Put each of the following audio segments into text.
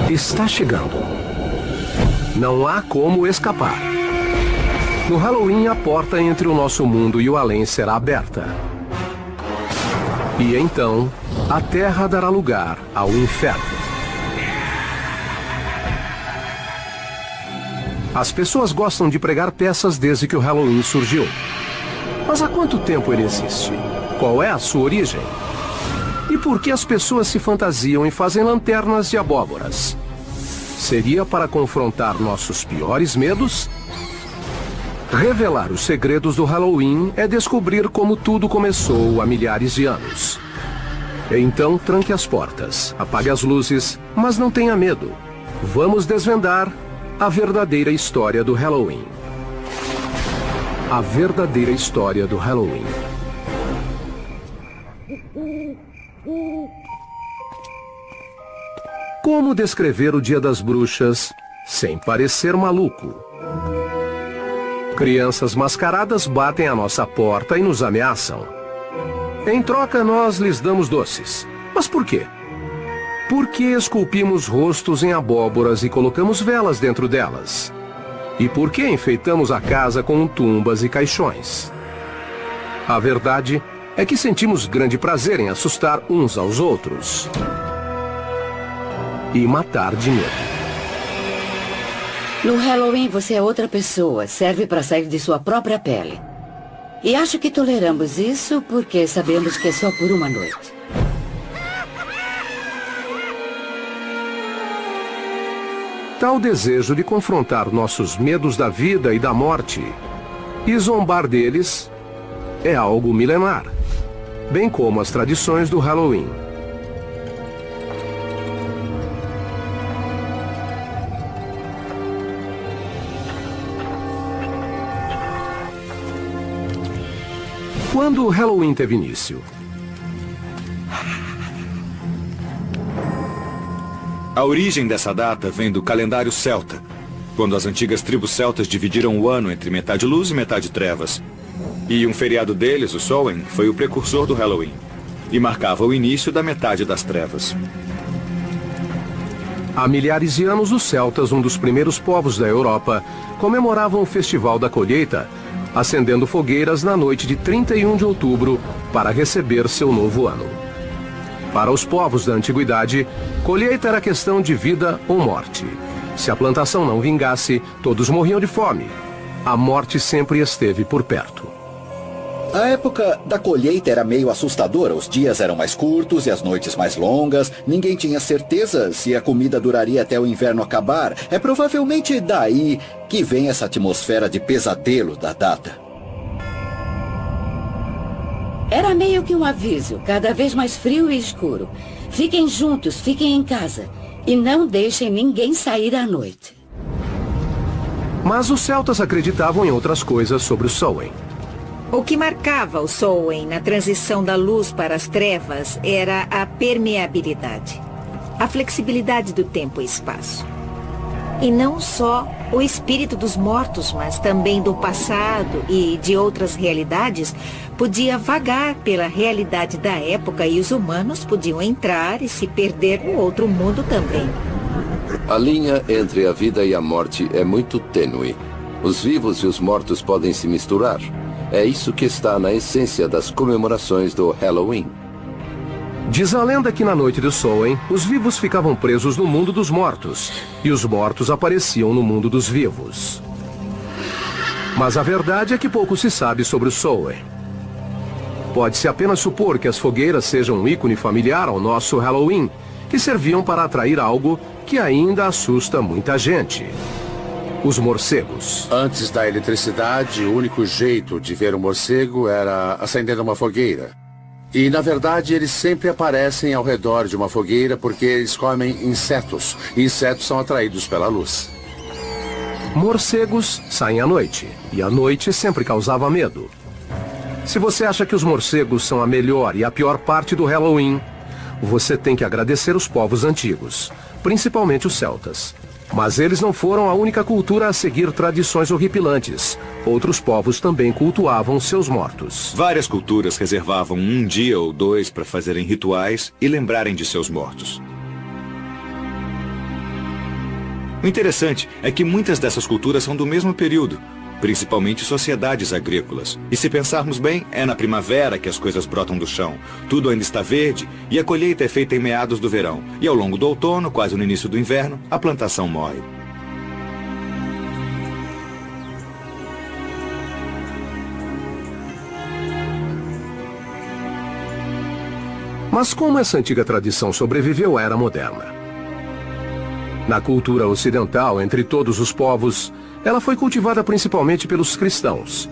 Está chegando. Não há como escapar. No Halloween, a porta entre o nosso mundo e o além será aberta. E então, a Terra dará lugar ao inferno. As pessoas gostam de pregar peças desde que o Halloween surgiu. Mas há quanto tempo ele existe? Qual é a sua origem? E por que as pessoas se fantasiam e fazem lanternas de abóboras? Seria para confrontar nossos piores medos? Revelar os segredos do Halloween é descobrir como tudo começou há milhares de anos. Então tranque as portas, apague as luzes, mas não tenha medo. Vamos desvendar a verdadeira história do Halloween. A verdadeira história do Halloween. Como descrever o Dia das Bruxas sem parecer maluco? Crianças mascaradas batem à nossa porta e nos ameaçam. Em troca, nós lhes damos doces. Mas por quê? Por que esculpimos rostos em abóboras e colocamos velas dentro delas? E por que enfeitamos a casa com tumbas e caixões? A verdade é que sentimos grande prazer em assustar uns aos outros. E matar de medo. No Halloween você é outra pessoa, serve para sair de sua própria pele. E acho que toleramos isso porque sabemos que é só por uma noite. Tal desejo de confrontar nossos medos da vida e da morte e zombar deles é algo milenar, bem como as tradições do Halloween. Quando o Halloween teve início? A origem dessa data vem do calendário celta, quando as antigas tribos celtas dividiram o ano entre metade luz e metade trevas. E um feriado deles, o Samhain, foi o precursor do Halloween, e marcava o início da metade das trevas. Há milhares de anos, os celtas, um dos primeiros povos da Europa, comemoravam o Festival da Colheita, acendendo fogueiras na noite de 31 de outubro para receber seu novo ano. Para os povos da antiguidade, colheita era questão de vida ou morte. Se a plantação não vingasse, todos morriam de fome. A morte sempre esteve por perto. A época da colheita era meio assustadora. Os dias eram mais curtos e as noites mais longas. Ninguém tinha certeza se a comida duraria até o inverno acabar. É provavelmente daí que vem essa atmosfera de pesadelo da data. Era meio que um aviso, cada vez mais frio e escuro. Fiquem juntos, fiquem em casa. E não deixem ninguém sair à noite. Mas os celtas acreditavam em outras coisas sobre o Samhain. O que marcava o Samhain na transição da luz para as trevas era a permeabilidade, a flexibilidade do tempo e espaço. E não só o espírito dos mortos, mas também do passado e de outras realidades, podia vagar pela realidade da época e os humanos podiam entrar e se perder no outro mundo também. A linha entre a vida e a morte é muito tênue. Os vivos e os mortos podem se misturar. É isso que está na essência das comemorações do Halloween. Diz a lenda que na noite do Samhain, os vivos ficavam presos no mundo dos mortos, e os mortos apareciam no mundo dos vivos. Mas a verdade é que pouco se sabe sobre o Samhain. Pode-se apenas supor que as fogueiras sejam um ícone familiar ao nosso Halloween, que serviam para atrair algo que ainda assusta muita gente. Os morcegos. Antes da eletricidade, o único jeito de ver um morcego era acendendo uma fogueira. E, na verdade, eles sempre aparecem ao redor de uma fogueira porque eles comem insetos. E insetos são atraídos pela luz. Morcegos saem à noite. E a noite sempre causava medo. Se você acha que os morcegos são a melhor e a pior parte do Halloween, você tem que agradecer os povos antigos, principalmente os celtas. Mas eles não foram a única cultura a seguir tradições horripilantes. Outros povos também cultuavam seus mortos. Várias culturas reservavam um dia ou dois para fazerem rituais e lembrarem de seus mortos. O interessante é que muitas dessas culturas são do mesmo período, principalmente sociedades agrícolas. E se pensarmos bem, é na primavera que as coisas brotam do chão. Tudo ainda está verde e a colheita é feita em meados do verão. E ao longo do outono, quase no início do inverno, a plantação morre. Mas como essa antiga tradição sobreviveu à era moderna? Na cultura ocidental, entre todos os povos, ela foi cultivada principalmente pelos cristãos.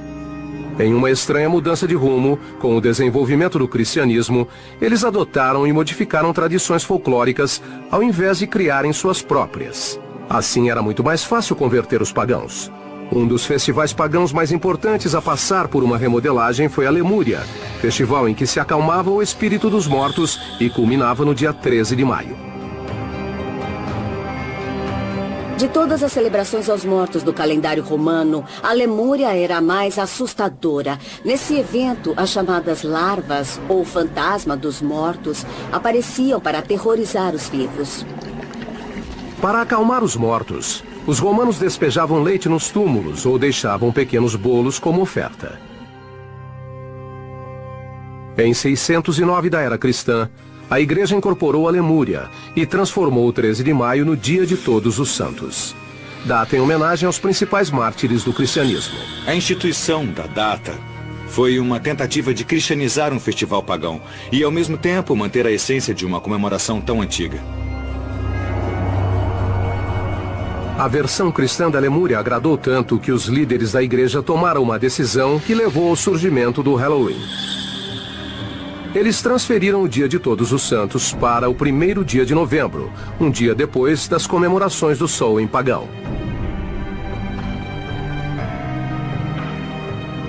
Em uma estranha mudança de rumo, com o desenvolvimento do cristianismo, eles adotaram e modificaram tradições folclóricas ao invés de criarem suas próprias. Assim era muito mais fácil converter os pagãos. Um dos festivais pagãos mais importantes a passar por uma remodelagem foi a Lemúria, festival em que se acalmava o espírito dos mortos e culminava no dia 13 de maio. De todas as celebrações aos mortos do calendário romano, a Lemúria era a mais assustadora. Nesse evento, as chamadas larvas, ou fantasma dos mortos, apareciam para aterrorizar os vivos. Para acalmar os mortos, os romanos despejavam leite nos túmulos ou deixavam pequenos bolos como oferta. Em 609 da era cristã, a igreja incorporou a Lemúria e transformou o 13 de maio no Dia de Todos os Santos. Data em homenagem aos principais mártires do cristianismo. A instituição da data foi uma tentativa de cristianizar um festival pagão e, ao mesmo tempo, manter a essência de uma comemoração tão antiga. A versão cristã da Lemúria agradou tanto que os líderes da igreja tomaram uma decisão que levou ao surgimento do Halloween. Eles transferiram o Dia de Todos os Santos para o primeiro dia de novembro, um dia depois das comemorações do Samhain pagão.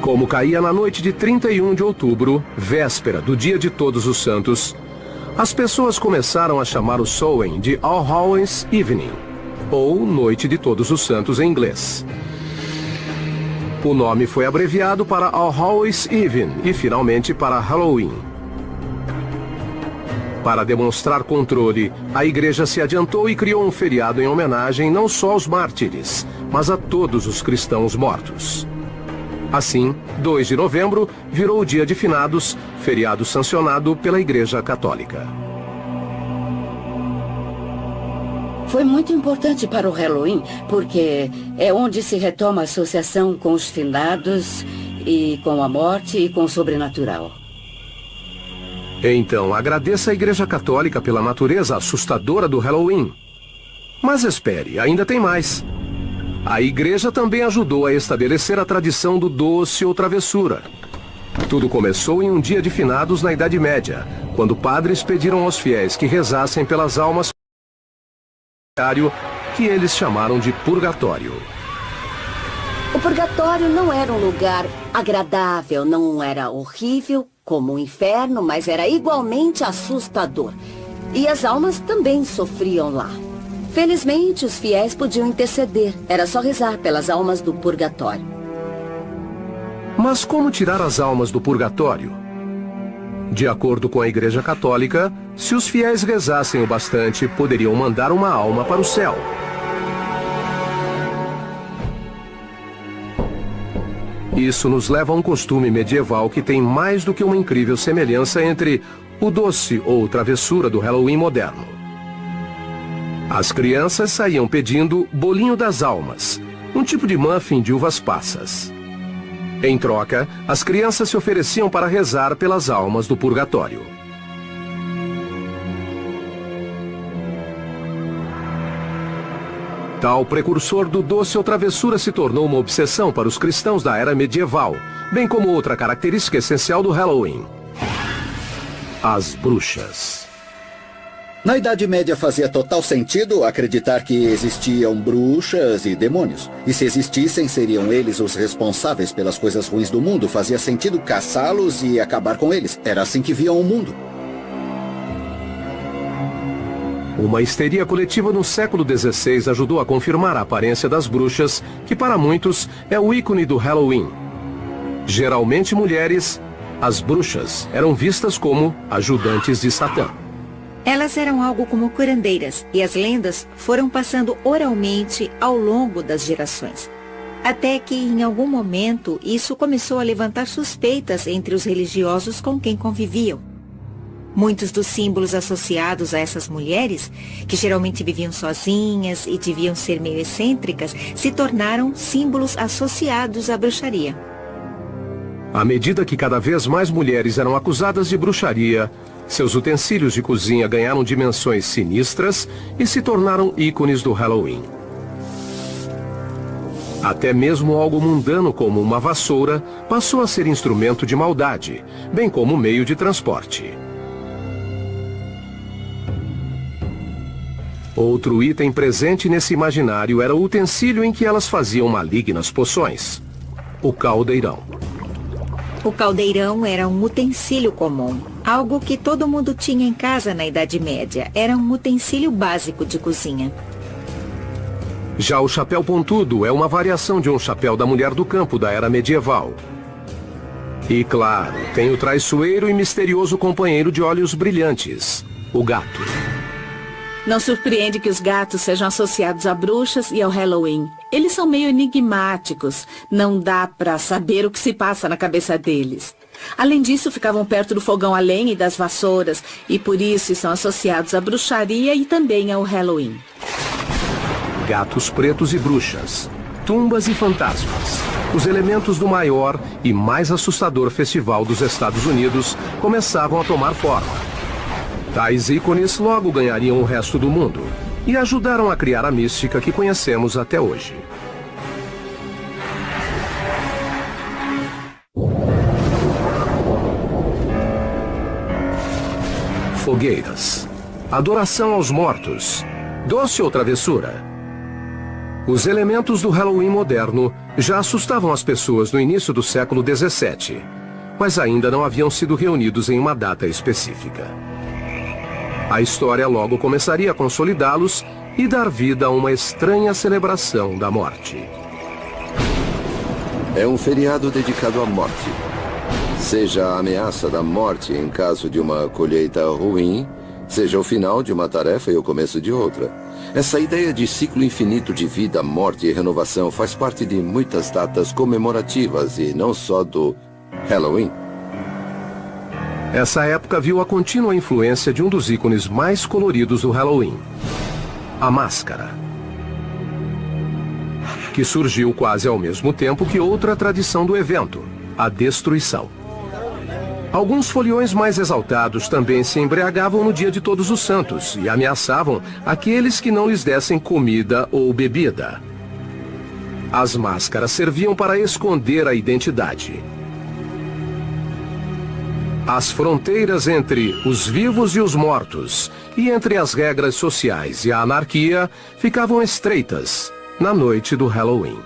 Como caía na noite de 31 de outubro, véspera do Dia de Todos os Santos, as pessoas começaram a chamar o Samhain de All Hallows Evening, ou Noite de Todos os Santos em inglês. O nome foi abreviado para All Hallows Eve e finalmente para Halloween. Para demonstrar controle, a igreja se adiantou e criou um feriado em homenagem não só aos mártires, mas a todos os cristãos mortos. Assim, 2 de novembro virou o Dia de Finados, feriado sancionado pela Igreja Católica. Foi muito importante para o Halloween, porque é onde se retoma a associação com os finados e com a morte e com o sobrenatural. Então, agradeça à Igreja Católica pela natureza assustadora do Halloween. Mas espere, ainda tem mais. A Igreja também ajudou a estabelecer a tradição do doce ou travessura. Tudo começou em um dia de finados na Idade Média, quando padres pediram aos fiéis que rezassem pelas almas que eles chamaram de purgatório. O purgatório não era um lugar agradável, não era horrível como o inferno, mas era igualmente assustador. E as almas também sofriam lá. Felizmente, os fiéis podiam interceder. Era só rezar pelas almas do purgatório. Mas como tirar as almas do purgatório? De acordo com a Igreja Católica, se os fiéis rezassem o bastante, poderiam mandar uma alma para o céu. Isso nos leva a um costume medieval que tem mais do que uma incrível semelhança entre o doce ou travessura do Halloween moderno. As crianças saíam pedindo bolinho das almas, um tipo de muffin de uvas passas. Em troca, as crianças se ofereciam para rezar pelas almas do purgatório. Tal precursor do doce ou travessura se tornou uma obsessão para os cristãos da era medieval, bem como outra característica essencial do Halloween: as bruxas. Na Idade Média fazia total sentido acreditar que existiam bruxas e demônios. E se existissem, seriam eles os responsáveis pelas coisas ruins do mundo. Fazia sentido caçá-los e acabar com eles. Era assim que viam o mundo. Uma histeria coletiva no século XVI ajudou a confirmar a aparência das bruxas, que para muitos é o ícone do Halloween. Geralmente mulheres, as bruxas eram vistas como ajudantes de Satã. Elas eram algo como curandeiras, e as lendas foram passando oralmente ao longo das gerações. Até que, em algum momento, isso começou a levantar suspeitas entre os religiosos com quem conviviam. Muitos dos símbolos associados a essas mulheres, que geralmente viviam sozinhas e deviam ser meio excêntricas, se tornaram símbolos associados à bruxaria. À medida que cada vez mais mulheres eram acusadas de bruxaria, seus utensílios de cozinha ganharam dimensões sinistras e se tornaram ícones do Halloween. Até mesmo algo mundano como uma vassoura passou a ser instrumento de maldade, bem como meio de transporte. Outro item presente nesse imaginário era o utensílio em que elas faziam malignas poções: o caldeirão. O caldeirão era um utensílio comum, algo que todo mundo tinha em casa na Idade Média. Era um utensílio básico de cozinha. Já o chapéu pontudo é uma variação de um chapéu da mulher do campo da era medieval. E claro, tem o traiçoeiro e misterioso companheiro de olhos brilhantes, o gato. Não surpreende que os gatos sejam associados a bruxas e ao Halloween. Eles são meio enigmáticos. Não dá pra saber o que se passa na cabeça deles. Além disso, ficavam perto do fogão a lenha e das vassouras, e por isso são associados à bruxaria e também ao Halloween. Gatos pretos e bruxas, tumbas e fantasmas. Os elementos do maior e mais assustador festival dos Estados Unidos começavam a tomar forma. Tais ícones logo ganhariam o resto do mundo e ajudaram a criar a mística que conhecemos até hoje. Fogueiras, adoração aos mortos, doce ou travessura. Os elementos do Halloween moderno já assustavam as pessoas no início do século XVII, mas ainda não haviam sido reunidos em uma data específica. A história logo começaria a consolidá-los e dar vida a uma estranha celebração da morte. É um feriado dedicado à morte. Seja a ameaça da morte em caso de uma colheita ruim, seja o final de uma tarefa e o começo de outra. Essa ideia de ciclo infinito de vida, morte e renovação faz parte de muitas datas comemorativas e não só do Halloween. Essa época viu a contínua influência de um dos ícones mais coloridos do Halloween, a máscara, que surgiu quase ao mesmo tempo que outra tradição do evento, a destruição. Alguns foliões mais exaltados também se embriagavam no dia de Todos os Santos e ameaçavam aqueles que não lhes dessem comida ou bebida. As máscaras serviam para esconder a identidade. As fronteiras entre os vivos e os mortos, e entre as regras sociais e a anarquia, ficavam estreitas na noite do Halloween.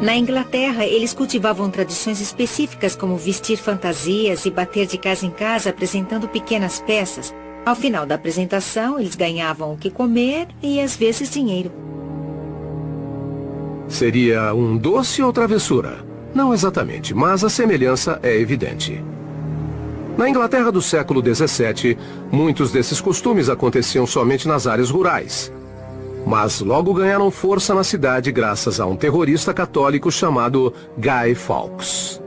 Na Inglaterra, eles cultivavam tradições específicas como vestir fantasias e bater de casa em casa apresentando pequenas peças. Ao final da apresentação, eles ganhavam o que comer e às vezes dinheiro. Seria um doce ou travessura? Não exatamente, mas a semelhança é evidente. Na Inglaterra do século XVII, muitos desses costumes aconteciam somente nas áreas rurais. Mas logo ganharam força na cidade graças a um terrorista católico chamado Guy Fawkes.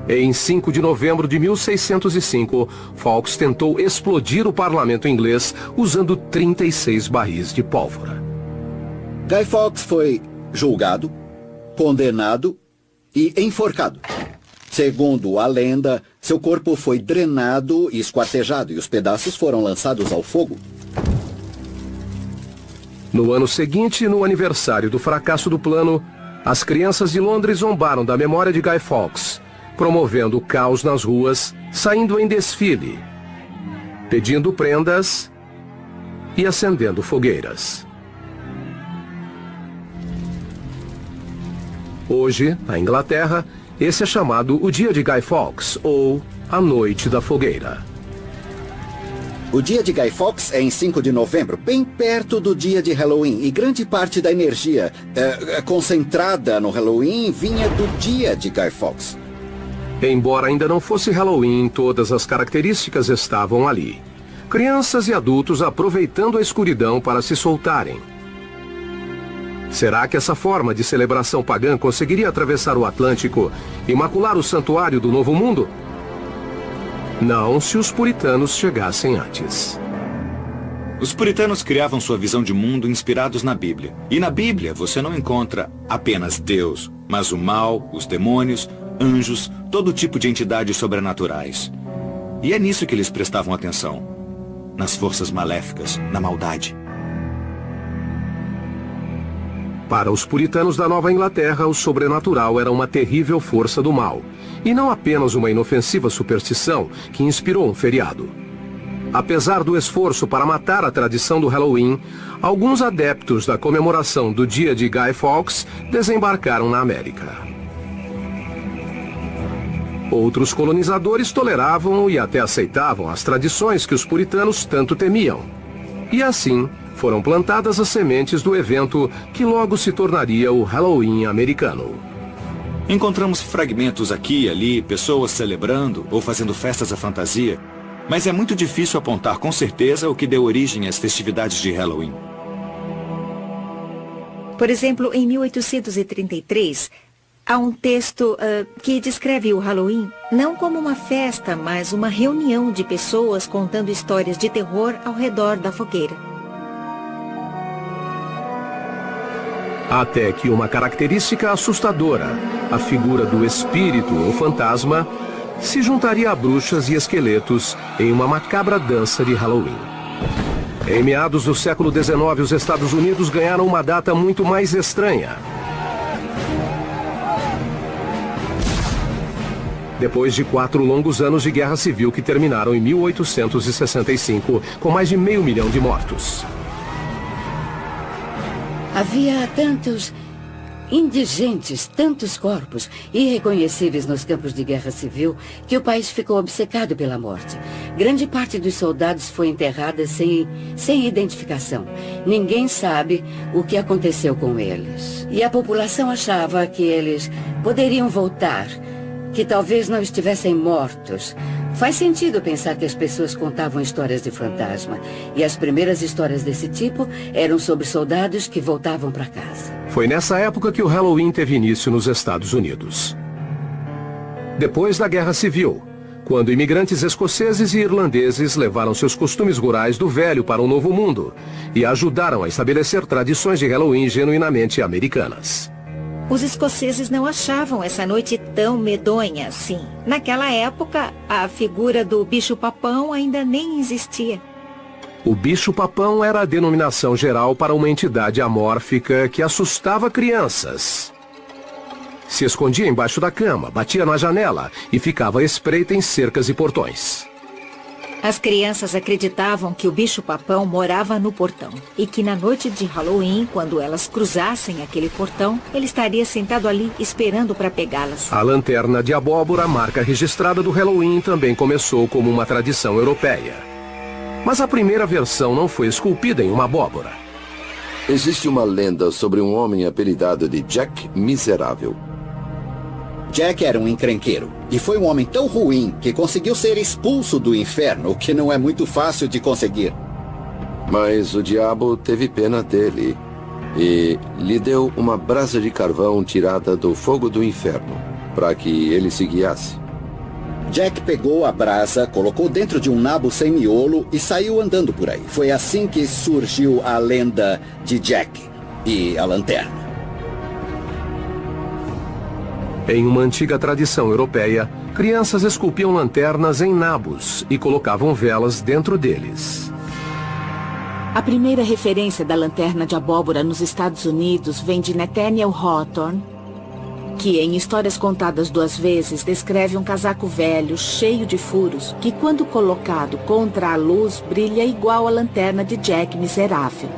Em 5 de novembro de 1605, Fawkes tentou explodir o parlamento inglês usando 36 barris de pólvora. Guy Fawkes foi julgado, condenado e enforcado. Segundo a lenda, seu corpo foi drenado e esquartejado e os pedaços foram lançados ao fogo. No ano seguinte, no aniversário do fracasso do plano, as crianças de Londres zombaram da memória de Guy Fawkes, promovendo caos nas ruas, saindo em desfile, pedindo prendas e acendendo fogueiras. Hoje, na Inglaterra, esse é chamado o Dia de Guy Fawkes, ou a Noite da Fogueira. O dia de Guy Fawkes é em 5 de novembro, bem perto do dia de Halloween. E grande parte da energia concentrada no Halloween vinha do dia de Guy Fawkes. Embora ainda não fosse Halloween, todas as características estavam ali. Crianças e adultos aproveitando a escuridão para se soltarem. Será que essa forma de celebração pagã conseguiria atravessar o Atlântico e macular o santuário do Novo Mundo? Não, se os puritanos chegassem antes. Os puritanos criavam sua visão de mundo inspirados na Bíblia. E na Bíblia você não encontra apenas Deus, mas o mal, os demônios, anjos, todo tipo de entidades sobrenaturais. E é nisso que eles prestavam atenção. Nas forças maléficas, na maldade. Para os puritanos da Nova Inglaterra, o sobrenatural era uma terrível força do mal, e não apenas uma inofensiva superstição que inspirou um feriado. Apesar do esforço para matar a tradição do Halloween, alguns adeptos da comemoração do dia de Guy Fawkes desembarcaram na América. Outros colonizadores toleravam e até aceitavam as tradições que os puritanos tanto temiam. E assim, foram plantadas as sementes do evento que logo se tornaria o Halloween americano. Encontramos fragmentos aqui e ali, pessoas celebrando ou fazendo festas à fantasia, mas é muito difícil apontar com certeza o que deu origem às festividades de Halloween. Por exemplo, em 1833, há um texto que descreve o Halloween não como uma festa, mas uma reunião de pessoas contando histórias de terror ao redor da fogueira. Até que uma característica assustadora, a figura do espírito ou fantasma, se juntaria a bruxas e esqueletos em uma macabra dança de Halloween. Em meados do século XIX, os Estados Unidos ganharam uma data muito mais estranha. Depois de 4 longos anos de guerra civil que terminaram em 1865, com mais de 500 mil de mortos. Havia tantos indigentes, tantos corpos irreconhecíveis nos campos de guerra civil, que o país ficou obcecado pela morte. Grande parte dos soldados foi enterrada sem identificação. Ninguém sabe o que aconteceu com eles. E a população achava que eles poderiam voltar, que talvez não estivessem mortos. Faz sentido pensar que as pessoas contavam histórias de fantasma. E as primeiras histórias desse tipo eram sobre soldados que voltavam para casa. Foi nessa época que o Halloween teve início nos Estados Unidos. Depois da Guerra Civil, quando imigrantes escoceses e irlandeses levaram seus costumes rurais do velho para o Novo Mundo e ajudaram a estabelecer tradições de Halloween genuinamente americanas. Os escoceses não achavam essa noite tão medonha assim. Naquela época, a figura do bicho-papão ainda nem existia. O bicho-papão era a denominação geral para uma entidade amórfica que assustava crianças. Se escondia embaixo da cama, batia na janela e ficava à espreita em cercas e portões. As crianças acreditavam que o bicho-papão morava no portão e que na noite de Halloween, quando elas cruzassem aquele portão, ele estaria sentado ali esperando para pegá-las. A lanterna de abóbora, marca registrada do Halloween, também começou como uma tradição europeia. Mas a primeira versão não foi esculpida em uma abóbora. Existe uma lenda sobre um homem apelidado de Jack Miserável. Jack era um encrenqueiro e foi um homem tão ruim que conseguiu ser expulso do inferno, o que não é muito fácil de conseguir. Mas o diabo teve pena dele e lhe deu uma brasa de carvão tirada do fogo do inferno, para que ele se guiasse. Jack pegou a brasa, colocou dentro de um nabo sem miolo e saiu andando por aí. Foi assim que surgiu a lenda de Jack e a lanterna. Em uma antiga tradição europeia, crianças esculpiam lanternas em nabos e colocavam velas dentro deles. A primeira referência da lanterna de abóbora nos Estados Unidos vem de Nathaniel Hawthorne, que em Histórias Contadas 2 Vezes descreve um casaco velho, cheio de furos, que quando colocado contra a luz brilha igual a lanterna de Jack Miserável.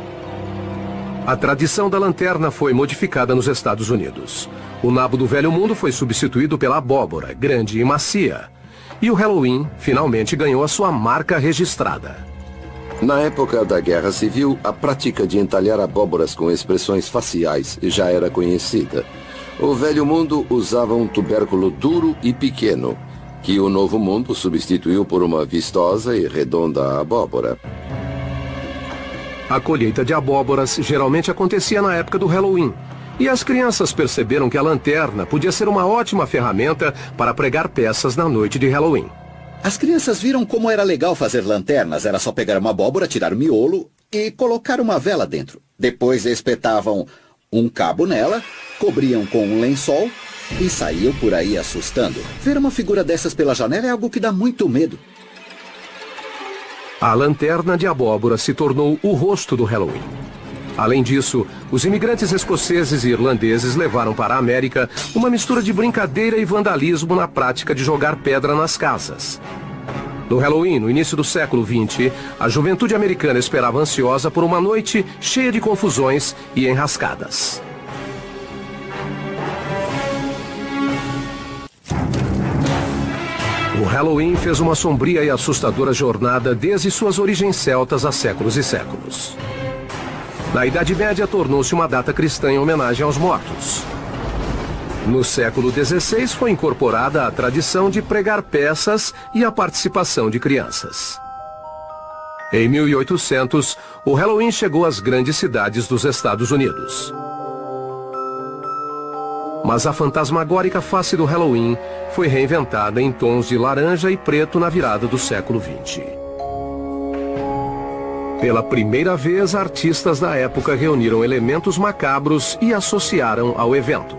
A tradição da lanterna foi modificada nos Estados Unidos. O nabo do Velho Mundo foi substituído pela abóbora, grande e macia. E o Halloween finalmente ganhou a sua marca registrada. Na época da Guerra Civil, a prática de entalhar abóboras com expressões faciais já era conhecida. O Velho Mundo usava um tubérculo duro e pequeno, que o Novo Mundo substituiu por uma vistosa e redonda abóbora. A colheita de abóboras geralmente acontecia na época do Halloween, e as crianças perceberam que a lanterna podia ser uma ótima ferramenta para pregar peças na noite de Halloween. As crianças viram como era legal fazer lanternas. Era só pegar uma abóbora, tirar o miolo e colocar uma vela dentro. Depois espetavam um cabo nela, cobriam com um lençol e saíam por aí assustando. Ver uma figura dessas pela janela é algo que dá muito medo. A lanterna de abóbora se tornou o rosto do Halloween. Além disso, os imigrantes escoceses e irlandeses levaram para a América uma mistura de brincadeira e vandalismo na prática de jogar pedra nas casas. No Halloween, no início do século XX, a juventude americana esperava ansiosa por uma noite cheia de confusões e enrascadas. O Halloween fez uma sombria e assustadora jornada desde suas origens celtas há séculos e séculos. Na Idade Média, tornou-se uma data cristã em homenagem aos mortos. No século XVI, foi incorporada a tradição de pregar peças e a participação de crianças. Em 1800, o Halloween chegou às grandes cidades dos Estados Unidos. Mas a fantasmagórica face do Halloween foi reinventada em tons de laranja e preto na virada do século XX. Pela primeira vez, artistas da época reuniram elementos macabros e associaram ao evento.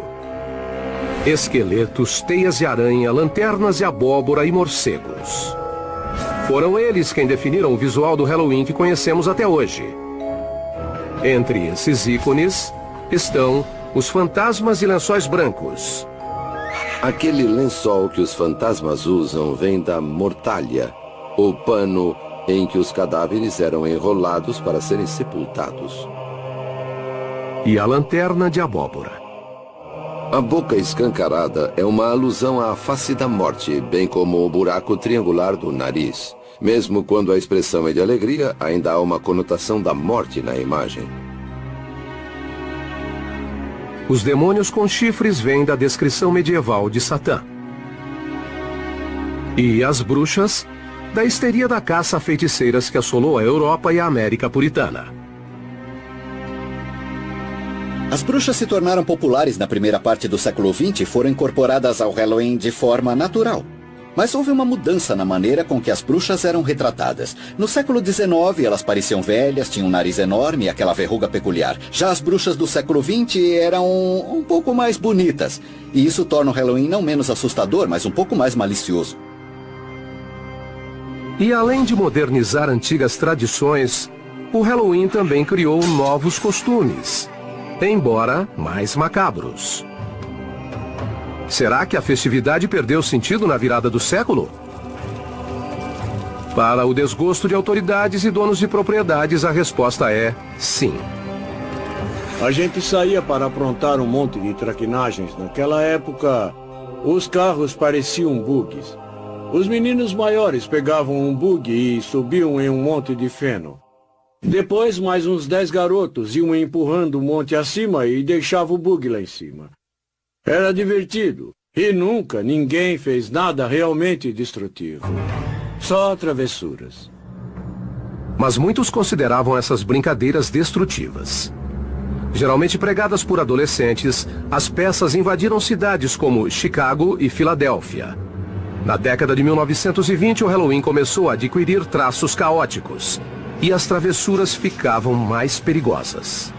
Esqueletos, teias de aranha, lanternas de abóbora e morcegos. Foram eles quem definiram o visual do Halloween que conhecemos até hoje. Entre esses ícones estão os fantasmas e lençóis brancos. Aquele lençol que os fantasmas usam vem da mortalha, o pano em que os cadáveres eram enrolados para serem sepultados. E a lanterna de abóbora. A boca escancarada é uma alusão à face da morte, bem como o buraco triangular do nariz. Mesmo quando a expressão é de alegria, ainda há uma conotação da morte na imagem. Os demônios com chifres vêm da descrição medieval de Satã. E as bruxas, da histeria da caça a feiticeiras que assolou a Europa e a América puritana. As bruxas se tornaram populares na primeira parte do século XX e foram incorporadas ao Halloween de forma natural. Mas houve uma mudança na maneira com que as bruxas eram retratadas. No século XIX, elas pareciam velhas, tinham um nariz enorme e aquela verruga peculiar. Já as bruxas do século XX eram um pouco mais bonitas. E isso torna o Halloween não menos assustador, mas um pouco mais malicioso. E além de modernizar antigas tradições, o Halloween também criou novos costumes, embora mais macabros. Será que a festividade perdeu sentido na virada do século? Para o desgosto de autoridades e donos de propriedades, a resposta é sim. A gente saía para aprontar um monte de traquinagens. Naquela época, os carros pareciam bugs. Os meninos maiores pegavam um bug e subiam em um monte de feno. Depois, mais uns 10 garotos iam empurrando o monte acima e deixavam o bug lá em cima. Era divertido. E nunca ninguém fez nada realmente destrutivo. Só travessuras. Mas muitos consideravam essas brincadeiras destrutivas. Geralmente pregadas por adolescentes, as peças invadiram cidades como Chicago e Filadélfia. Na década de 1920, o Halloween começou a adquirir traços caóticos. E as travessuras ficavam mais perigosas.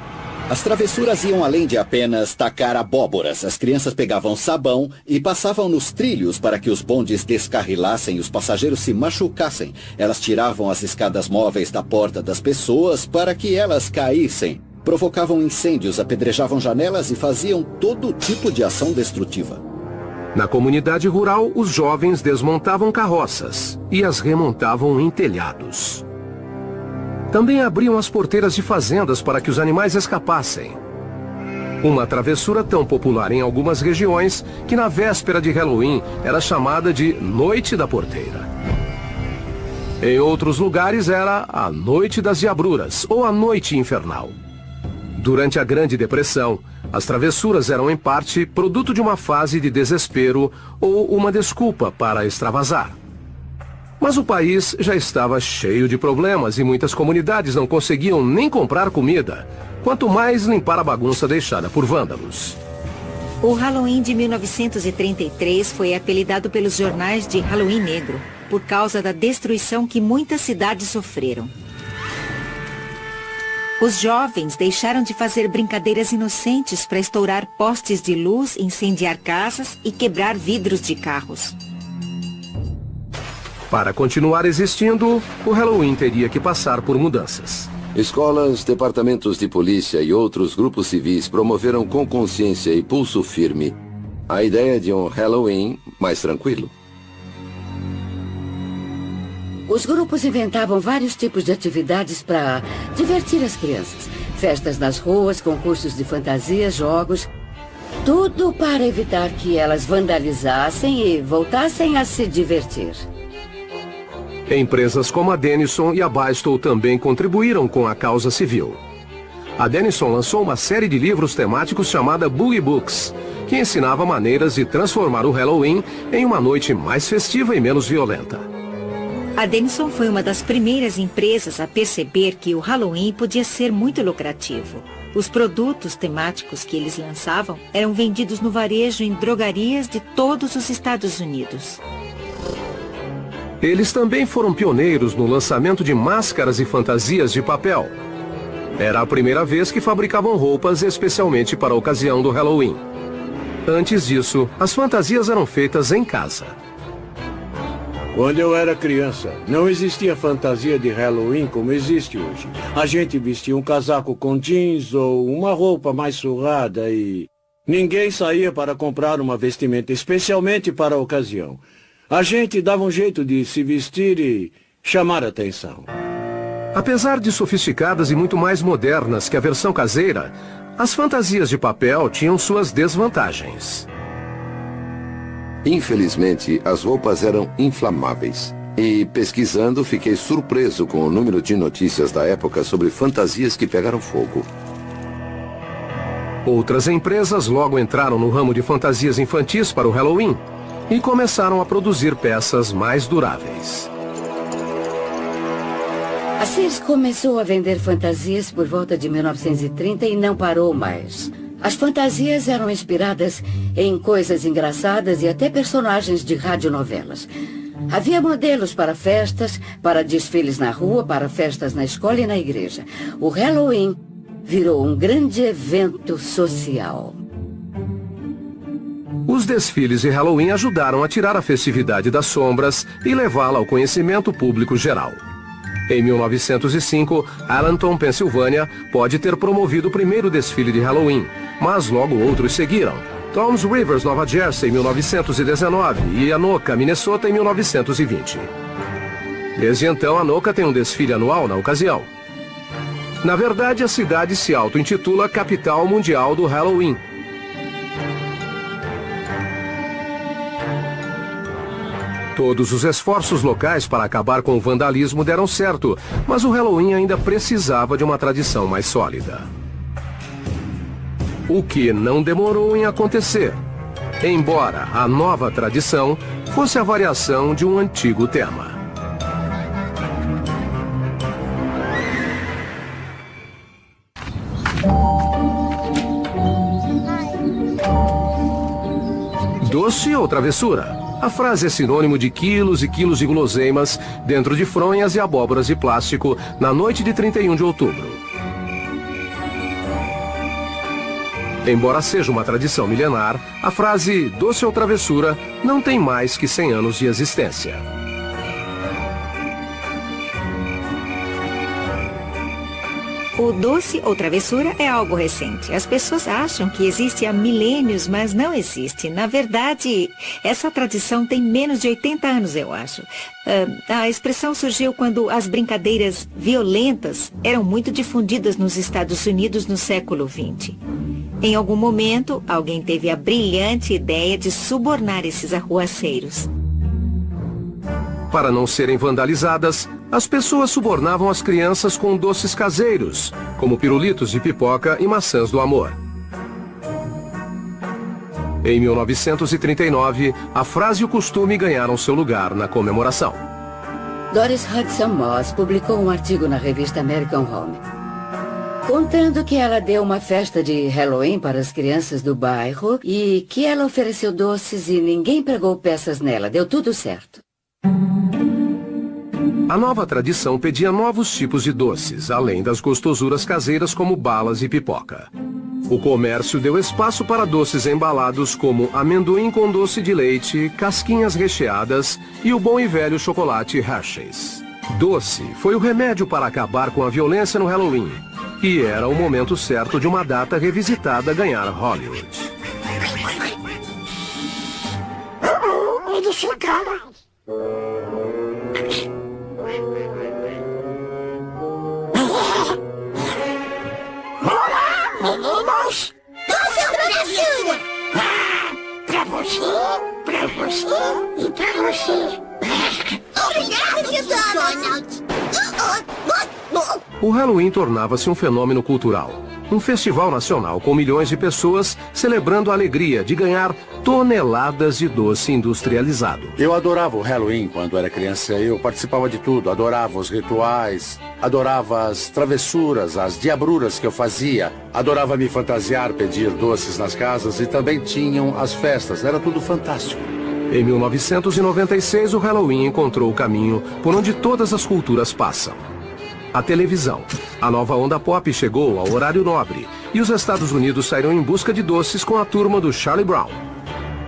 As travessuras iam além de apenas tacar abóboras. As crianças pegavam sabão e passavam nos trilhos para que os bondes descarrilassem e os passageiros se machucassem. Elas tiravam as escadas móveis da porta das pessoas para que elas caíssem. Provocavam incêndios, apedrejavam janelas e faziam todo tipo de ação destrutiva. Na comunidade rural, os jovens desmontavam carroças e as remontavam em telhados. Também abriam as porteiras de fazendas para que os animais escapassem. Uma travessura tão popular em algumas regiões que na véspera de Halloween era chamada de Noite da Porteira. Em outros lugares era a Noite das Diabruras, ou a Noite Infernal. Durante a Grande Depressão, as travessuras eram em parte produto de uma fase de desespero ou uma desculpa para extravasar. Mas o país já estava cheio de problemas e muitas comunidades não conseguiam nem comprar comida, quanto mais limpar a bagunça deixada por vândalos. O Halloween de 1933 foi apelidado pelos jornais de Halloween Negro, por causa da destruição que muitas cidades sofreram. Os jovens deixaram de fazer brincadeiras inocentes para estourar postes de luz, incendiar casas e quebrar vidros de carros. Para continuar existindo, o Halloween teria que passar por mudanças. Escolas, departamentos de polícia e outros grupos civis promoveram com consciência e pulso firme a ideia de um Halloween mais tranquilo. Os grupos inventavam vários tipos de atividades para divertir as crianças. Festas nas ruas, concursos de fantasia, jogos. Tudo para evitar que elas vandalizassem e voltassem a se divertir. Empresas como a Denison e a Bristol também contribuíram com a causa civil. A Denison lançou uma série de livros temáticos chamada Boogie Books, que ensinava maneiras de transformar o Halloween em uma noite mais festiva e menos violenta. A Denison foi uma das primeiras empresas a perceber que o Halloween podia ser muito lucrativo. Os produtos temáticos que eles lançavam eram vendidos no varejo em drogarias de todos os Estados Unidos. Eles também foram pioneiros no lançamento de máscaras e fantasias de papel. Era a primeira vez que fabricavam roupas especialmente para a ocasião do Halloween. Antes disso, as fantasias eram feitas em casa. Quando eu era criança, não existia fantasia de Halloween como existe hoje. A gente vestia um casaco com jeans ou uma roupa mais surrada e ninguém saía para comprar uma vestimenta especialmente para a ocasião. A gente dava um jeito de se vestir e chamar atenção. Apesar de sofisticadas e muito mais modernas que a versão caseira, as fantasias de papel tinham suas desvantagens. Infelizmente, as roupas eram inflamáveis. E, pesquisando, fiquei surpreso com o número de notícias da época sobre fantasias que pegaram fogo. Outras empresas logo entraram no ramo de fantasias infantis para o Halloween e começaram a produzir peças mais duráveis. A Sears começou a vender fantasias por volta de 1930 e não parou mais. As fantasias eram inspiradas em coisas engraçadas e até personagens de radionovelas. Havia modelos para festas, para desfiles na rua, para festas na escola e na igreja. O Halloween virou um grande evento social. Os desfiles de Halloween ajudaram a tirar a festividade das sombras e levá-la ao conhecimento público geral. Em 1905, Allentown, Pensilvânia, pode ter promovido o primeiro desfile de Halloween, mas logo outros seguiram. Toms Rivers, Nova Jersey, em 1919 e Anoka, Minnesota, em 1920. Desde então, Anoka tem um desfile anual na ocasião. Na verdade, a cidade se auto-intitula Capital Mundial do Halloween. Todos os esforços locais para acabar com o vandalismo deram certo, mas o Halloween ainda precisava de uma tradição mais sólida. O que não demorou em acontecer, embora a nova tradição fosse a variação de um antigo tema. Doce ou travessura? A frase é sinônimo de quilos e quilos de guloseimas dentro de fronhas e abóboras de plástico na noite de 31 de outubro. Embora seja uma tradição milenar, a frase doce ou travessura não tem mais que 100 anos de existência. O doce ou travessura é algo recente. As pessoas acham que existe há milênios, mas não existe. Na verdade, essa tradição tem menos de 80 anos, eu acho. A expressão surgiu quando as brincadeiras violentas eram muito difundidas nos Estados Unidos no século XX. Em algum momento, alguém teve a brilhante ideia de subornar esses arruaceiros. Para não serem vandalizadas, as pessoas subornavam as crianças com doces caseiros, como pirulitos de pipoca e maçãs do amor. Em 1939, a frase e o costume ganharam seu lugar na comemoração. Doris Hudson Moss publicou um artigo na revista American Home, contando que ela deu uma festa de Halloween para as crianças do bairro e que ela ofereceu doces e ninguém pregou peças nela. Deu tudo certo. A nova tradição pedia novos tipos de doces, além das gostosuras caseiras como balas e pipoca. O comércio deu espaço para doces embalados como amendoim com doce de leite, casquinhas recheadas e o bom e velho chocolate Hershey's. Doce foi o remédio para acabar com a violência no Halloween. E era o momento certo de uma data revisitada ganhar Hollywood. Eles chegaram. Olá, meninos! Doce travessura! Pra você e pra você. Obrigado, Donald! O Halloween tornava-se um fenômeno cultural. Um festival nacional com milhões de pessoas celebrando a alegria de ganhar toneladas de doce industrializado. Eu adorava o Halloween quando era criança. Eu participava de tudo. Adorava os rituais, adorava as travessuras, as diabruras que eu fazia. Adorava me fantasiar, pedir doces nas casas e também tinham as festas. Era tudo fantástico. Em 1996, o Halloween encontrou o caminho por onde todas as culturas passam. A televisão. A nova onda pop chegou ao horário nobre e os Estados Unidos saíram em busca de doces com a turma do Charlie Brown.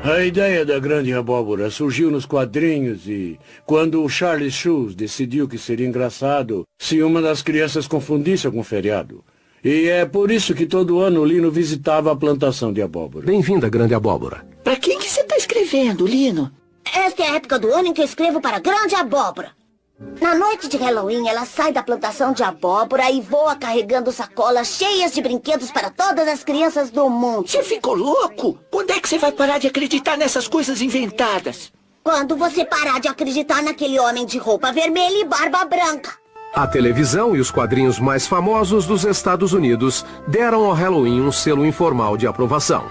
A ideia da Grande Abóbora surgiu nos quadrinhos e quando o Charlie Shoes decidiu que seria engraçado se uma das crianças confundisse algum feriado. E é por isso que todo ano o Lino visitava a plantação de abóbora. Bem-vinda, Grande Abóbora. Pra quem que você tá escrevendo, Lino? Esta é a época do ano em que eu escrevo para a Grande Abóbora. Na noite de Halloween, ela sai da plantação de abóbora e voa carregando sacolas cheias de brinquedos para todas as crianças do mundo. Você ficou louco? Quando é que você vai parar de acreditar nessas coisas inventadas? Quando você parar de acreditar naquele homem de roupa vermelha e barba branca. A televisão e os quadrinhos mais famosos dos Estados Unidos deram ao Halloween um selo informal de aprovação.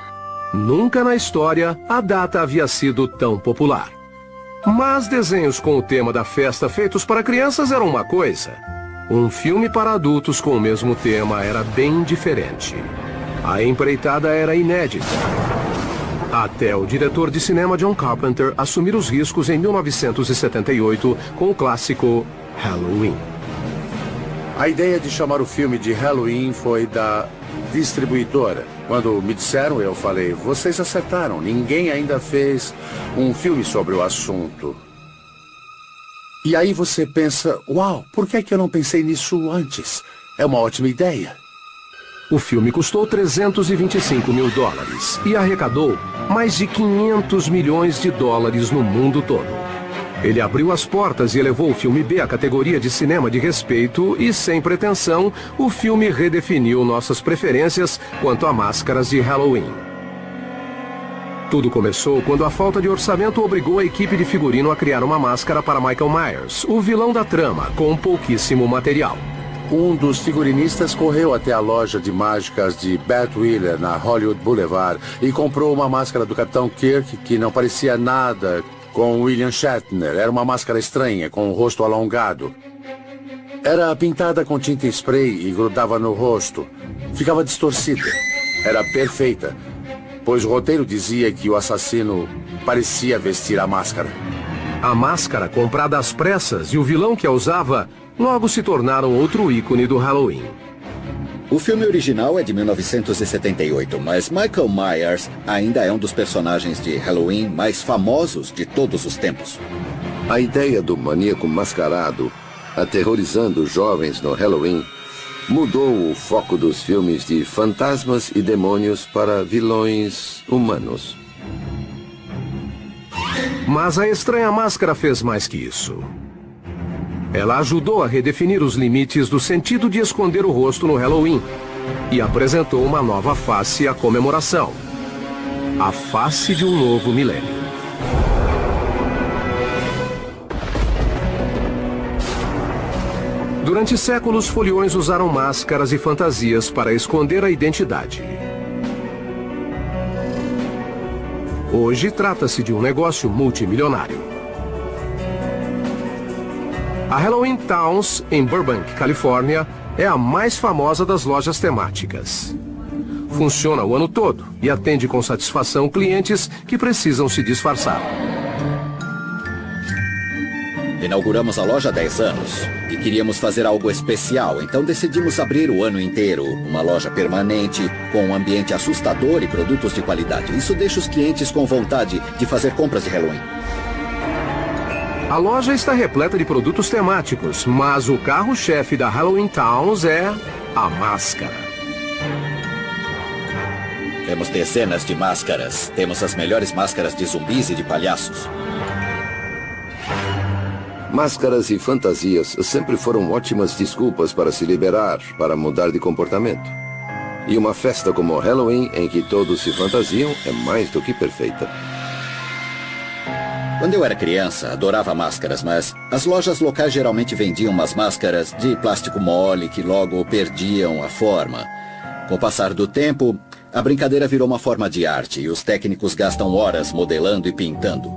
Nunca na história a data havia sido tão popular. Mas desenhos com o tema da festa feitos para crianças eram uma coisa. Um filme para adultos com o mesmo tema era bem diferente. A empreitada era inédita. Até o diretor de cinema John Carpenter assumir os riscos em 1978 com o clássico Halloween. A ideia de chamar o filme de Halloween foi da distribuidora. Quando me disseram, eu falei, vocês acertaram, ninguém ainda fez um filme sobre o assunto. E aí você pensa, uau, por que é que eu não pensei nisso antes? É uma ótima ideia. O filme custou $325 mil e arrecadou mais de 500 milhões de dólares no mundo todo. Ele abriu as portas e elevou o filme B à categoria de cinema de respeito e, sem pretensão, o filme redefiniu nossas preferências quanto a máscaras de Halloween. Tudo começou quando a falta de orçamento obrigou a equipe de figurino a criar uma máscara para Michael Myers, o vilão da trama, com pouquíssimo material. Um dos figurinistas correu até a loja de mágicas de Beth Wheeler, na Hollywood Boulevard, e comprou uma máscara do Capitão Kirk que não parecia nada com William Shatner. Era uma máscara estranha, com o rosto alongado. Era pintada com tinta spray e grudava no rosto. Ficava distorcida. Era perfeita, pois o roteiro dizia que o assassino parecia vestir a máscara. A máscara, comprada às pressas, e o vilão que a usava, logo se tornaram outro ícone do Halloween. O filme original é de 1978, mas Michael Myers ainda é um dos personagens de Halloween mais famosos de todos os tempos. A ideia do maníaco mascarado, aterrorizando os jovens no Halloween, mudou o foco dos filmes de fantasmas e demônios para vilões humanos. Mas a estranha máscara fez mais que isso. Ela ajudou a redefinir os limites do sentido de esconder o rosto no Halloween e apresentou uma nova face à comemoração. A face de um novo milênio. Durante séculos, foliões usaram máscaras e fantasias para esconder a identidade. Hoje, trata-se de um negócio multimilionário. A Halloween Towns, em Burbank, Califórnia, é a mais famosa das lojas temáticas. Funciona o ano todo e atende com satisfação clientes que precisam se disfarçar. Inauguramos a loja há 10 anos e queríamos fazer algo especial, então decidimos abrir o ano inteiro. Uma loja permanente, com um ambiente assustador e produtos de qualidade. Isso deixa os clientes com vontade de fazer compras de Halloween. A loja está repleta de produtos temáticos, mas o carro-chefe da Halloween Towns é a máscara. Temos dezenas de máscaras. Temos as melhores máscaras de zumbis e de palhaços. Máscaras e fantasias sempre foram ótimas desculpas para se liberar, para mudar de comportamento. E uma festa como o Halloween, em que todos se fantasiam, é mais do que perfeita. Quando eu era criança, adorava máscaras, mas as lojas locais geralmente vendiam umas máscaras de plástico mole que logo perdiam a forma. Com o passar do tempo, a brincadeira virou uma forma de arte e os técnicos gastam horas modelando e pintando.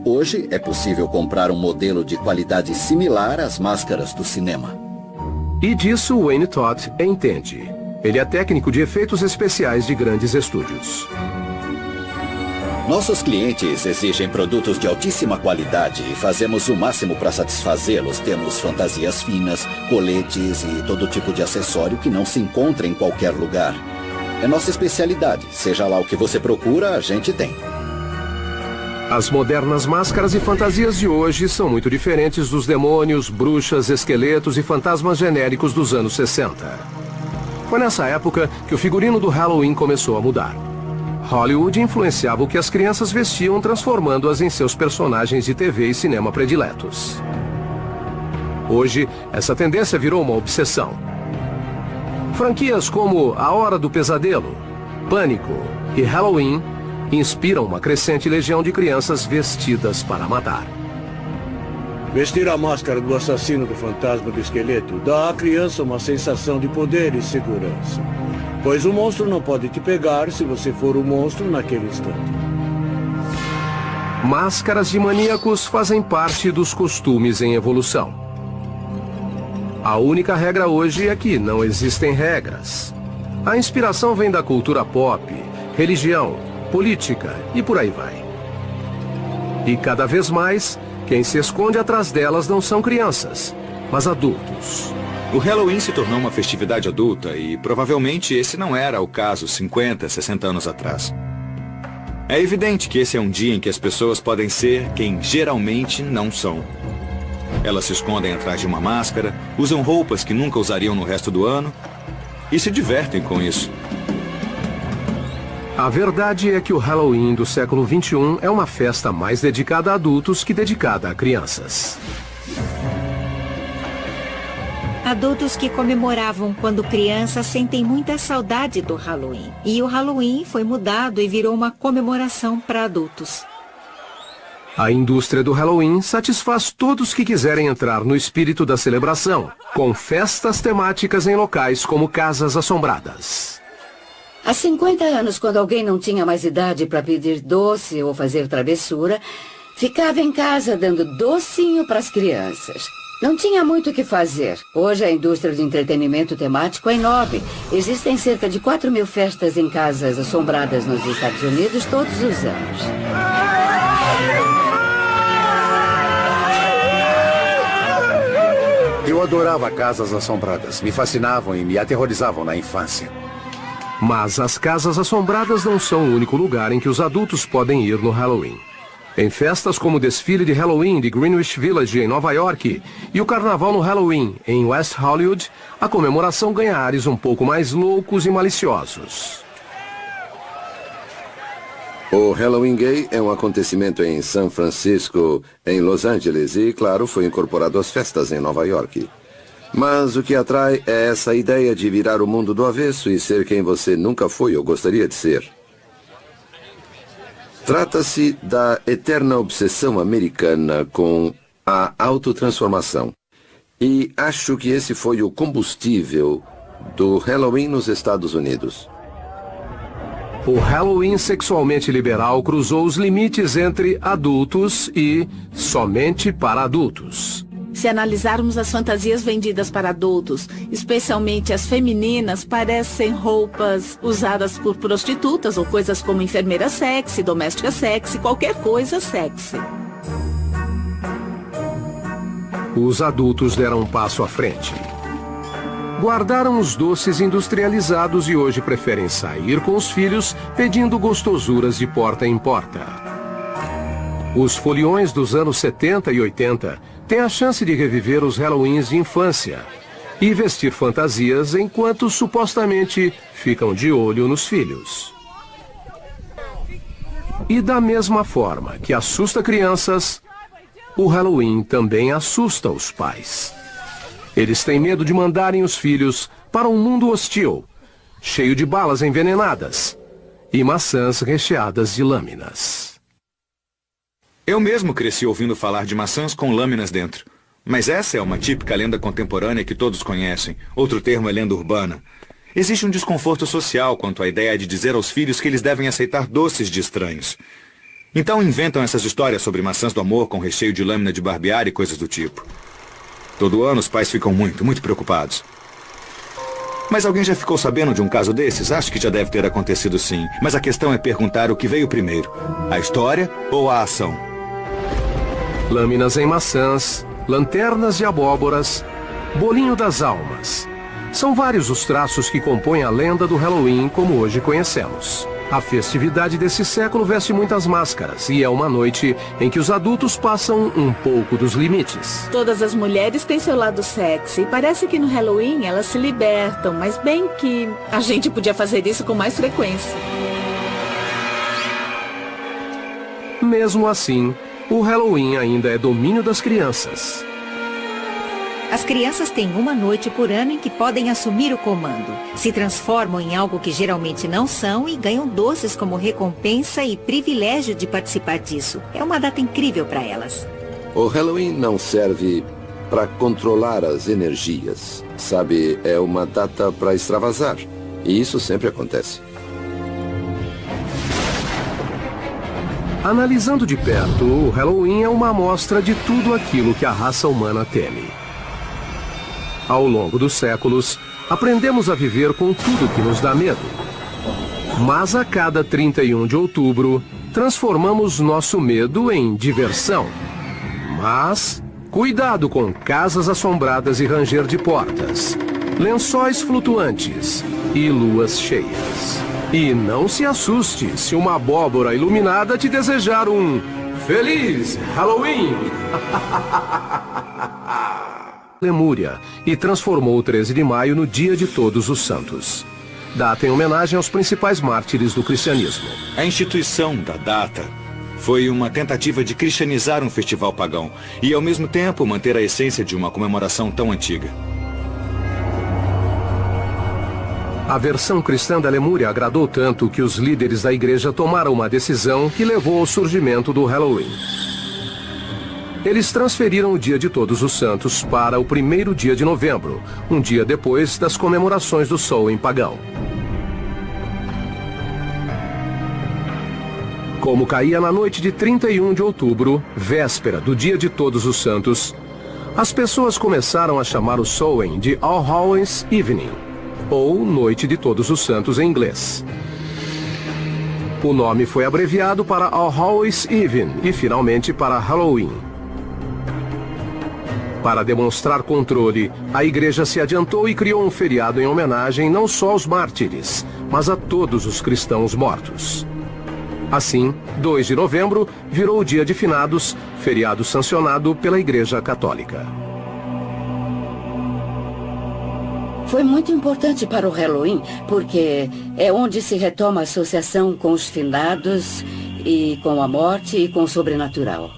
Hoje é possível comprar um modelo de qualidade similar às máscaras do cinema. E disso Wayne Todd entende. Ele é técnico de efeitos especiais de grandes estúdios. Nossos clientes exigem produtos de altíssima qualidade e fazemos o máximo para satisfazê-los. Temos fantasias finas, coletes e todo tipo de acessório que não se encontra em qualquer lugar. É nossa especialidade. Seja lá o que você procura, a gente tem. As modernas máscaras e fantasias de hoje são muito diferentes dos demônios, bruxas, esqueletos e fantasmas genéricos dos anos 60. Foi nessa época que o figurino do Halloween começou a mudar. Hollywood influenciava o que as crianças vestiam, transformando-as em seus personagens de TV e cinema prediletos. Hoje, essa tendência virou uma obsessão. Franquias como A Hora do Pesadelo, Pânico e Halloween inspiram uma crescente legião de crianças vestidas para matar. Vestir a máscara do assassino do fantasma do esqueleto dá à criança uma sensação de poder e segurança. Pois o monstro não pode te pegar se você for o monstro naquele instante. Máscaras de maníacos fazem parte dos costumes em evolução. A única regra hoje é que não existem regras. A inspiração vem da cultura pop, religião, política e por aí vai. E cada vez mais, quem se esconde atrás delas não são crianças, mas adultos. O Halloween se tornou uma festividade adulta e provavelmente esse não era o caso 50, 60 anos atrás. É evidente que esse é um dia em que as pessoas podem ser quem geralmente não são. Elas se escondem atrás de uma máscara, usam roupas que nunca usariam no resto do ano e se divertem com isso. A verdade é que o Halloween do século XXI é uma festa mais dedicada a adultos que dedicada a crianças. Adultos que comemoravam quando crianças sentem muita saudade do Halloween. E o Halloween foi mudado e virou uma comemoração para adultos. A indústria do Halloween satisfaz todos que quiserem entrar no espírito da celebração, com festas temáticas em locais como casas assombradas. Há 50 anos, quando alguém não tinha mais idade para pedir doce ou fazer travessura, ficava em casa dando docinho para as crianças. Não tinha muito o que fazer. Hoje a indústria de entretenimento temático é enorme. Existem cerca de 4.000 festas em casas assombradas nos Estados Unidos todos os anos. Eu adorava casas assombradas. Me fascinavam e me aterrorizavam na infância. Mas as casas assombradas não são o único lugar em que os adultos podem ir no Halloween. Em festas como o desfile de Halloween de Greenwich Village, em Nova York, e o carnaval no Halloween, em West Hollywood, a comemoração ganha ares um pouco mais loucos e maliciosos. O Halloween Gay é um acontecimento em São Francisco, em Los Angeles, e, claro, foi incorporado às festas em Nova York. Mas o que atrai é essa ideia de virar o mundo do avesso e ser quem você nunca foi ou gostaria de ser. Trata-se da eterna obsessão americana com a autotransformação. E acho que esse foi o combustível do Halloween nos Estados Unidos. O Halloween sexualmente liberal cruzou os limites entre adultos e somente para adultos. Se analisarmos as fantasias vendidas para adultos, especialmente as femininas, parecem roupas usadas por prostitutas ou coisas como enfermeira sexy, doméstica sexy, qualquer coisa sexy. Os adultos deram um passo à frente. Guardaram os doces industrializados e hoje preferem sair com os filhos pedindo gostosuras de porta em porta. Os foliões dos anos 70 e 80 têm a chance de reviver os Halloweens de infância e vestir fantasias enquanto supostamente ficam de olho nos filhos. E da mesma forma que assusta crianças, o Halloween também assusta os pais. Eles têm medo de mandarem os filhos para um mundo hostil, cheio de balas envenenadas e maçãs recheadas de lâminas. Eu mesmo cresci ouvindo falar de maçãs com lâminas dentro. Mas essa é uma típica lenda contemporânea que todos conhecem. Outro termo é lenda urbana. Existe um desconforto social quanto à ideia de dizer aos filhos que eles devem aceitar doces de estranhos. Então inventam essas histórias sobre maçãs do amor com recheio de lâmina de barbear e coisas do tipo. Todo ano os pais ficam muito preocupados. Mas alguém já ficou sabendo de um caso desses? Acho que já deve ter acontecido sim. Mas a questão é perguntar o que veio primeiro. A história ou a ação? Lâminas em maçãs, lanternas de abóboras, bolinho das almas. São vários os traços que compõem a lenda do Halloween como hoje conhecemos. A festividade desse século veste muitas máscaras e é uma noite em que os adultos passam um pouco dos limites. Todas as mulheres têm seu lado sexy. Parece que no Halloween elas se libertam, mas bem que a gente podia fazer isso com mais frequência. Mesmo assim, o Halloween ainda é domínio das crianças. As crianças têm uma noite por ano em que podem assumir o comando. Se transformam em algo que geralmente não são e ganham doces como recompensa e privilégio de participar disso. É uma data incrível para elas. O Halloween não serve para controlar as energias. Sabe, é uma data para extravasar. E isso sempre acontece. Analisando de perto, o Halloween é uma amostra de tudo aquilo que a raça humana teme. Ao longo dos séculos, aprendemos a viver com tudo que nos dá medo. Mas a cada 31 de outubro, transformamos nosso medo em diversão. Mas, cuidado com casas assombradas e ranger de portas, lençóis flutuantes e luas cheias. E não se assuste se uma abóbora iluminada te desejar um Feliz Halloween! Lemúria e transformou o 13 de maio no Dia de Todos os Santos. Data em homenagem aos principais mártires do cristianismo. A instituição da data foi uma tentativa de cristianizar um festival pagão e, ao mesmo tempo, manter a essência de uma comemoração tão antiga. A versão cristã da Lemúria agradou tanto que os líderes da igreja tomaram uma decisão que levou ao surgimento do Halloween. Eles transferiram o Dia de Todos os Santos para o 1º dia de novembro, um dia depois das comemorações do Samhain pagão. Como caía na noite de 31 de outubro, véspera do Dia de Todos os Santos, as pessoas começaram a chamar o Samhain de All Hallows Evening, ou Noite de Todos os Santos em inglês. O nome foi abreviado para All Hallows Eve e finalmente para Halloween. Para demonstrar controle, a igreja se adiantou e criou um feriado em homenagem não só aos mártires, mas a todos os cristãos mortos. Assim, 2 de novembro virou o Dia de Finados, feriado sancionado pela Igreja Católica. Foi muito importante para o Halloween, porque é onde se retoma a associação com os finados e com a morte e com o sobrenatural.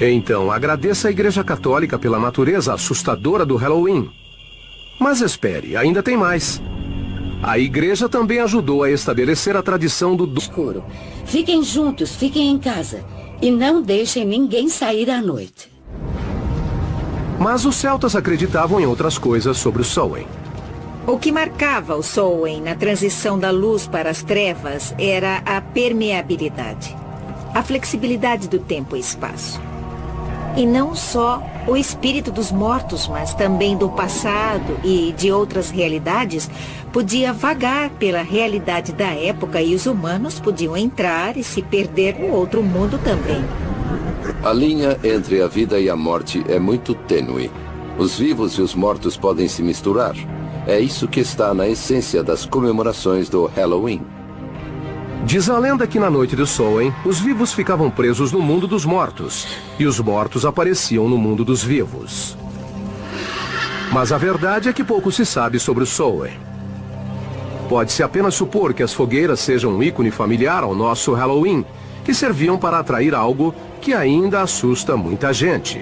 Então, agradeça à Igreja Católica pela natureza assustadora do Halloween. Mas espere, ainda tem mais. A Igreja também ajudou a estabelecer a tradição do escuro. Fiquem juntos, fiquem em casa. E não deixem ninguém sair à noite. Mas os celtas acreditavam em outras coisas sobre o Samhain. O que marcava o Samhain na transição da luz para as trevas era a permeabilidade, a flexibilidade do tempo e espaço. E não só o espírito dos mortos, mas também do passado e de outras realidades, podia vagar pela realidade da época e os humanos podiam entrar e se perder no outro mundo também. A linha entre a vida e a morte é muito tênue. Os vivos e os mortos podem se misturar. É isso que está na essência das comemorações do Halloween. Diz a lenda que na noite do Samhain, os vivos ficavam presos no mundo dos mortos, e os mortos apareciam no mundo dos vivos. Mas a verdade é que pouco se sabe sobre o Samhain. Pode-se apenas supor que as fogueiras sejam um ícone familiar ao nosso Halloween, que serviam para atrair algo que ainda assusta muita gente: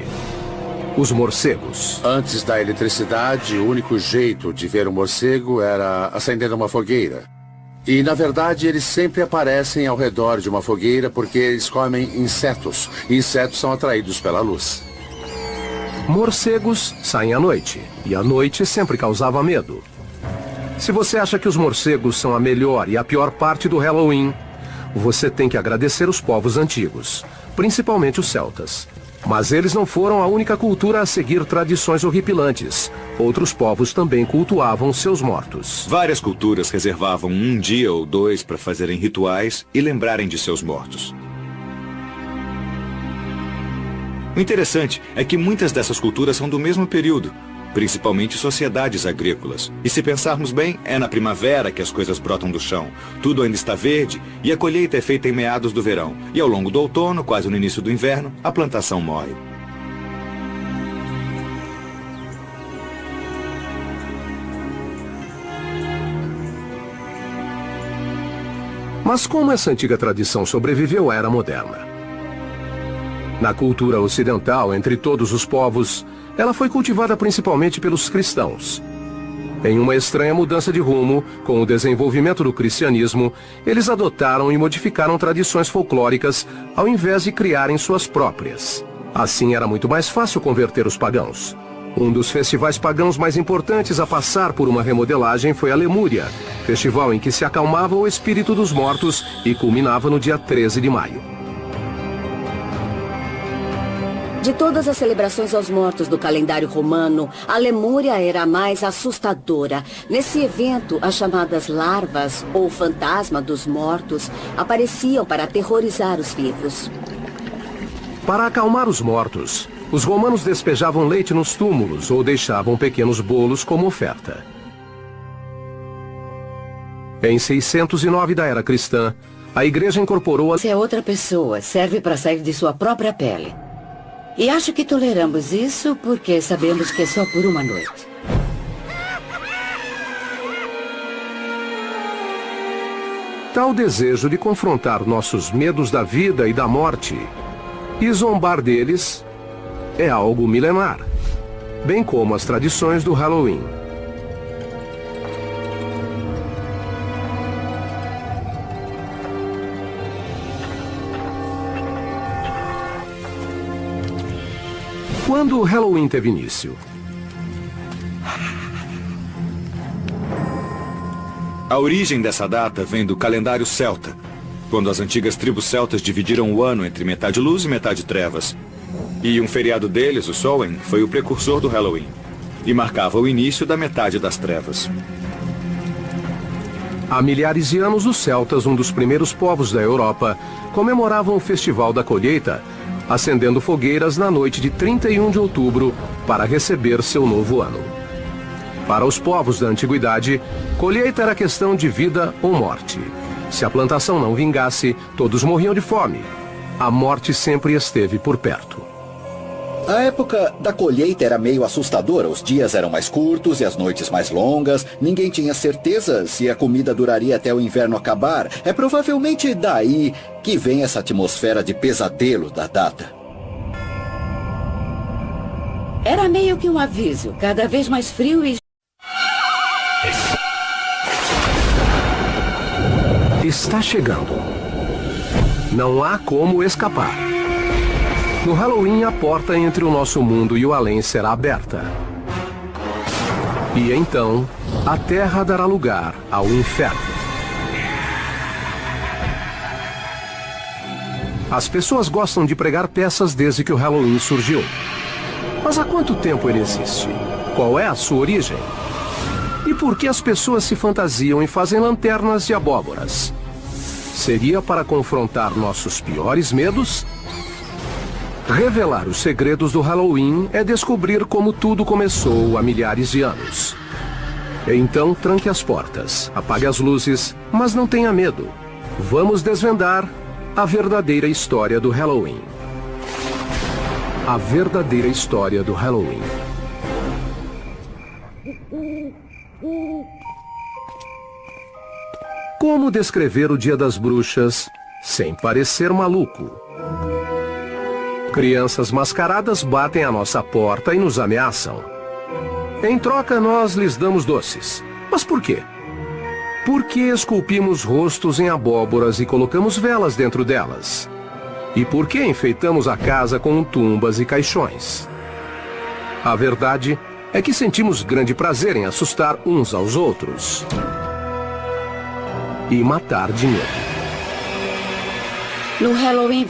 os morcegos. Antes da eletricidade, o único jeito de ver um morcego era acendendo uma fogueira. E, na verdade, eles sempre aparecem ao redor de uma fogueira porque eles comem insetos. E insetos são atraídos pela luz. Morcegos saem à noite, e a noite sempre causava medo. Se você acha que os morcegos são a melhor e a pior parte do Halloween, você tem que agradecer os povos antigos, principalmente os celtas. Mas eles não foram a única cultura a seguir tradições horripilantes. Outros povos também cultuavam seus mortos. Várias culturas reservavam um dia ou dois para fazerem rituais e lembrarem de seus mortos. O interessante é que muitas dessas culturas são do mesmo período, principalmente sociedades agrícolas. E se pensarmos bem, é na primavera que as coisas brotam do chão. Tudo ainda está verde e a colheita é feita em meados do verão. E ao longo do outono, quase no início do inverno, a plantação morre. Mas como essa antiga tradição sobreviveu à era moderna? Na cultura ocidental, entre todos os povos, ela foi cultivada principalmente pelos cristãos. Em uma estranha mudança de rumo, com o desenvolvimento do cristianismo, eles adotaram e modificaram tradições folclóricas ao invés de criarem suas próprias. Assim era muito mais fácil converter os pagãos. Um dos festivais pagãos mais importantes a passar por uma remodelagem foi a Lemúria, festival em que se acalmava o espírito dos mortos e culminava no dia 13 de maio. De todas as celebrações aos mortos do calendário romano, a Lemúria era a mais assustadora. Nesse evento, as chamadas larvas, ou fantasma dos mortos, apareciam para aterrorizar os vivos. Para acalmar os mortos, os romanos despejavam leite nos túmulos ou deixavam pequenos bolos como oferta. Em 609 da era cristã, a igreja incorporou a... Se é outra pessoa, serve para sair de sua própria pele. E acho que toleramos isso porque sabemos que é só por uma noite. Tal desejo de confrontar nossos medos da vida e da morte e zombar deles é algo milenar, bem como as tradições do Halloween. Quando o Halloween teve início? A origem dessa data vem do calendário celta, quando as antigas tribos celtas dividiram o ano entre metade luz e metade trevas. E um feriado deles, o Samhain, foi o precursor do Halloween, e marcava o início da metade das trevas. Há milhares de anos, os celtas, um dos primeiros povos da Europa, comemoravam o festival da colheita, acendendo fogueiras na noite de 31 de outubro para receber seu novo ano. Para os povos da antiguidade, colheita era questão de vida ou morte. Se a plantação não vingasse, todos morriam de fome. A morte sempre esteve por perto. A época da colheita era meio assustadora. Os dias eram mais curtos e as noites mais longas. Ninguém tinha certeza se a comida duraria até o inverno acabar. É provavelmente daí que vem essa atmosfera de pesadelo da data. Era meio que um aviso, cada vez mais frio e... Está chegando. Não há como escapar. No Halloween, a porta entre o nosso mundo e o além será aberta. E então, a Terra dará lugar ao inferno. As pessoas gostam de pregar peças desde que o Halloween surgiu. Mas há quanto tempo ele existe? Qual é a sua origem? E por que as pessoas se fantasiam e fazem lanternas de abóboras? Seria para confrontar nossos piores medos? Revelar os segredos do Halloween é descobrir como tudo começou há milhares de anos. Então, tranque as portas, apague as luzes, mas não tenha medo. Vamos desvendar a verdadeira história do Halloween. A verdadeira história do Halloween. Como descrever o Dia das Bruxas sem parecer maluco? Crianças mascaradas batem à nossa porta e nos ameaçam. Em troca, nós lhes damos doces. Mas por quê? Por que esculpimos rostos em abóboras e colocamos velas dentro delas? E por que enfeitamos a casa com tumbas e caixões? A verdade é que sentimos grande prazer em assustar uns aos outros e matar de medo. No Halloween